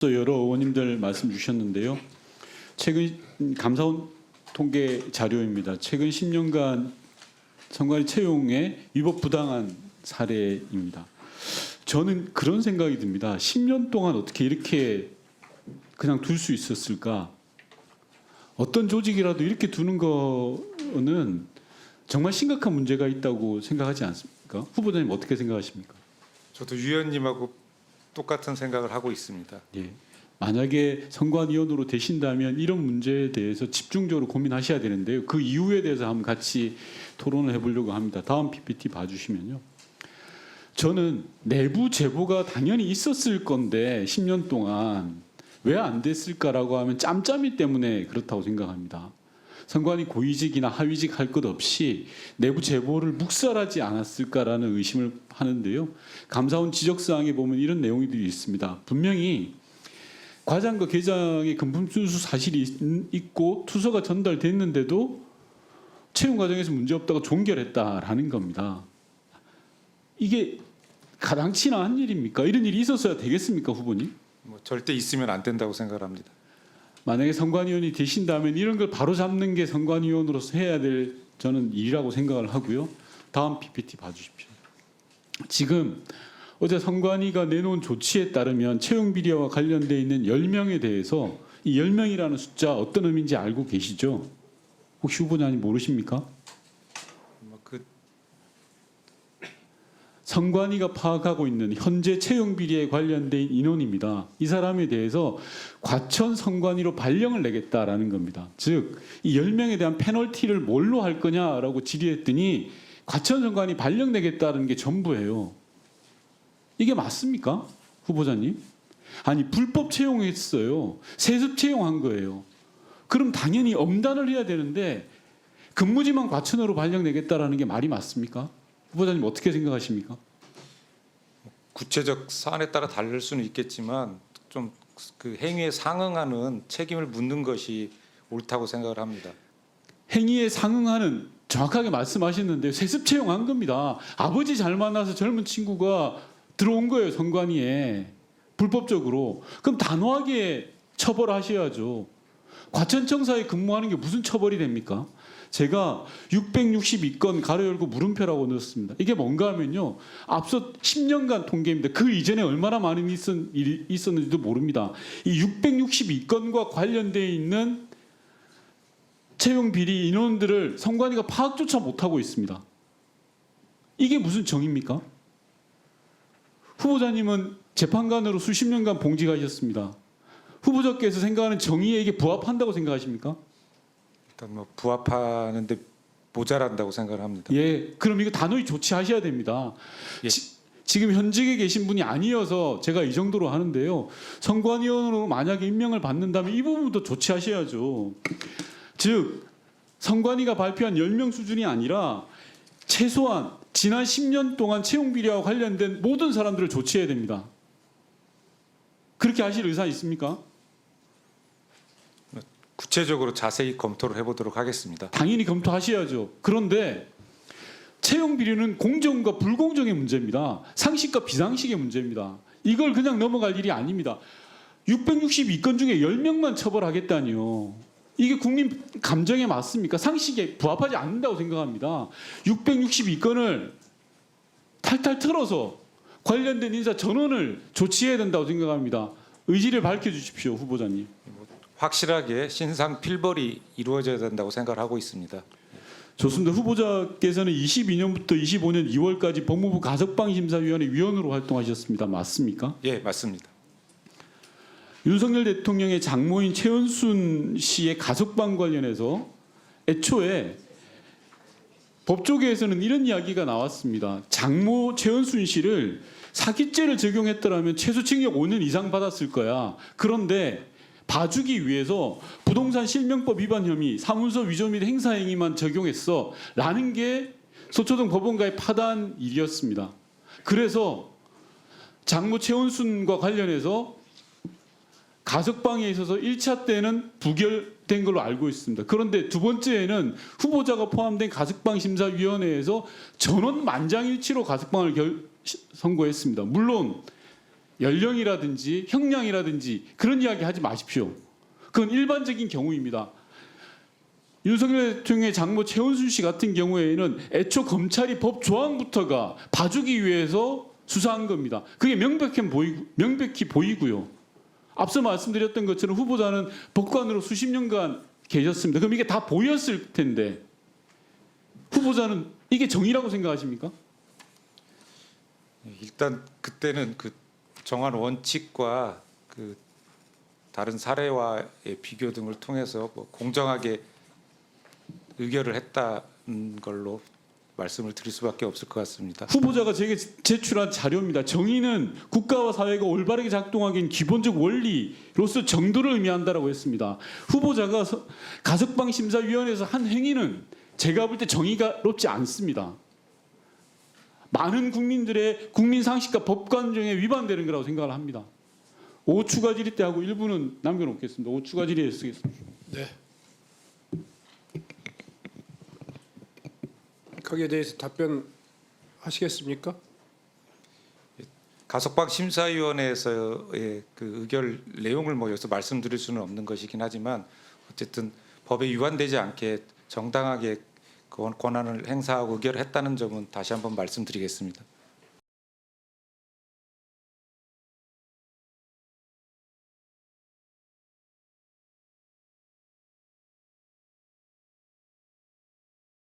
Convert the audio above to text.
또 여러 의원님들 말씀 주셨는데요. 최근 감사원 통계 자료입니다. 최근 10년간 선관위 채용의 위법 부당한 사례입니다. 저는 그런 생각이 듭니다. 10년 동안 어떻게 이렇게 그냥 둘 수 있었을까? 어떤 조직이라도 이렇게 두는 거는 정말 심각한 문제가 있다고 생각하지 않습니까? 후보자님 어떻게 생각하십니까? 저도 위원님하고 똑같은 생각을 하고 있습니다. 예. 만약에 선관위원으로 되신다면 이런 문제에 대해서 집중적으로 고민하셔야 되는데요. 그 이유에 대해서 한번 같이 토론을 해보려고 합니다. 다음 PPT 봐주시면요. 저는 내부 제보가 당연히 있었을 건데 10년 동안 왜 안 됐을까라고 하면 짬짬이 때문에 그렇다고 생각합니다. 선관위 고위직이나 하위직 할 것 없이 내부 제보를 묵살하지 않았을까라는 의심을 하는데요. 감사원 지적사항에 보면 이런 내용들이 있습니다. 분명히 과장과 계장의 금품 순수 사실이 있고 투서가 전달됐는데도 채용 과정에서 문제없다고 종결했다라는 겁니다. 이게 가당치나 한 일입니까? 이런 일이 있었어야 되겠습니까, 후보님? 절대 있으면 안 된다고 생각합니다. 만약에 선관위원이 되신다면 이런 걸 바로잡는 게 선관위원으로서 해야 될 저는 일이라고 생각을 하고요. 다음 PPT 봐주십시오. 지금 어제 선관위가 내놓은 조치에 따르면 채용 비리와 관련돼 있는 10명에 대해서 이 10명이라는 숫자 어떤 의미인지 알고 계시죠? 혹시 후보자님 모르십니까? 선관위가 파악하고 있는 현재 채용 비리에 관련된 인원입니다. 이 사람에 대해서 과천 선관위로 발령을 내겠다라는 겁니다. 즉, 이 10명에 대한 페널티를 뭘로 할 거냐라고 질의했더니 과천 선관위 발령 내겠다는 게 전부예요. 이게 맞습니까? 후보자님? 아니, 불법 채용했어요. 세습 채용한 거예요. 그럼 당연히 엄단을 해야 되는데 근무지만 과천으로 발령 내겠다라는 게 말이 맞습니까? 후보자님 어떻게 생각하십니까? 구체적 사안에 따라 다를 수는 있겠지만 좀 그 행위에 상응하는 책임을 묻는 것이 옳다고 생각을 합니다. 행위에 상응하는 정확하게 말씀하셨는데 세습 채용한 겁니다. 아버지 잘 만나서 젊은 친구가 들어온 거예요, 선관위에. 불법적으로. 그럼 단호하게 처벌하셔야죠. 과천청사에 근무하는 게 무슨 처벌이 됩니까? 제가 662건 가로 열고 물음표라고 넣었습니다. 이게 뭔가 하면요. 앞서 10년간 통계입니다. 그 이전에 얼마나 많은 일이 있었는지도 모릅니다. 이 662건과 관련되어 있는 채용 비리 인원들을 선관위가 파악조차 못하고 있습니다. 이게 무슨 정의입니까? 후보자님은 재판관으로 수십 년간 봉직하셨습니다. 후보자께서 생각하는 정의에 이게 부합한다고 생각하십니까? 일단 부합하는데 모자란다고 생각을 합니다. 예, 그럼 이거 단호히 조치하셔야 됩니다. 예. 지금 현직에 계신 분이 아니어서 제가 이 정도로 하는데요. 선관위원으로 만약에 임명을 받는다면 이 부분도 조치하셔야죠. 즉, 선관위가 발표한 10명 수준이 아니라 최소한 지난 10년 동안 채용 비리와 관련된 모든 사람들을 조치해야 됩니다. 그렇게 하실 의사 있습니까? 구체적으로 자세히 검토를 해보도록 하겠습니다. 당연히 검토하셔야죠. 그런데 채용 비리는 공정과 불공정의 문제입니다. 상식과 비상식의 문제입니다. 이걸 그냥 넘어갈 일이 아닙니다. 662건 중에 10명만 처벌하겠다니요. 이게 국민 감정에 맞습니까? 상식에 부합하지 않는다고 생각합니다. 662건을 탈탈 털어서 관련된 인사 전원을 조치해야 된다고 생각합니다. 의지를 밝혀주십시오, 후보자님. 확실하게 신상 필벌이 이루어져야 된다고 생각을 하고 있습니다. 좋습니다. 후보자께서는 22년부터 25년 2월까지 법무부 가석방심사위원회 위원으로 활동하셨습니다. 맞습니까? 예, 맞습니다. 윤석열 대통령의 장모인 최은순 씨의 가석방 관련해서 애초에 법조계에서는 이런 이야기가 나왔습니다. 장모 최은순 씨를 사기죄를 적용했더라면 최소징역 5년 이상 받았을 거야. 그런데 봐주기 위해서 부동산 실명법 위반 혐의, 사문서 위조 및 행사 행위만 적용했어 라는 게 서초동 법원가의 파단 일이었습니다. 그래서 장모 최은순과 관련해서 가석방에 있어서 1차 때는 부결된 걸로 알고 있습니다. 그런데 두 번째에는 후보자가 포함된 가석방심사위원회에서 전원 만장일치로 가석방을 선고했습니다. 물론 연령이라든지 형량이라든지 그런 이야기 하지 마십시오. 그건 일반적인 경우입니다. 윤석열 대통령의 장모 최은순 씨 같은 경우에는 애초 검찰이 법 조항부터가 봐주기 위해서 수사한 겁니다. 그게 명백히 보이고요. 앞서 말씀드렸던 것처럼 후보자는 법관으로 수십 년간 계셨습니다. 그럼 이게 다 보였을 텐데 후보자는 이게 정의라고 생각하십니까? 일단 그때는 그 정한 원칙과 그 다른 사례와의 비교 등을 통해서 뭐 공정하게 의결을 했다는 걸로 말씀을 드릴 수밖에 없을 것 같습니다. 후보자가 제게 제출한 자료입니다. 정의는 국가와 사회가 올바르게 작동하기 위한 기본적 원리로서 정도를 의미한다라고 했습니다. 후보자가 가석방 심사위원회에서 한 행위는 제가 볼 때 정의롭지 않습니다. 많은 국민들의 국민 상식과 법관정에 위반되는 거라고 생각을 합니다. 5추가 질의 때 하고 1부는 남겨놓겠습니다. 5추가 질의에 쓰겠습니다. 네. 거기에 대해서 답변하시겠습니까? 가석방 심사위원회에서의 그 의결 내용을 뭐 여기서 말씀드릴 수는 없는 것이긴 하지만 어쨌든 법에 위반되지 않게 정당하게 권한을 행사하고 의결했다는 점은 다시 한번 말씀드리겠습니다.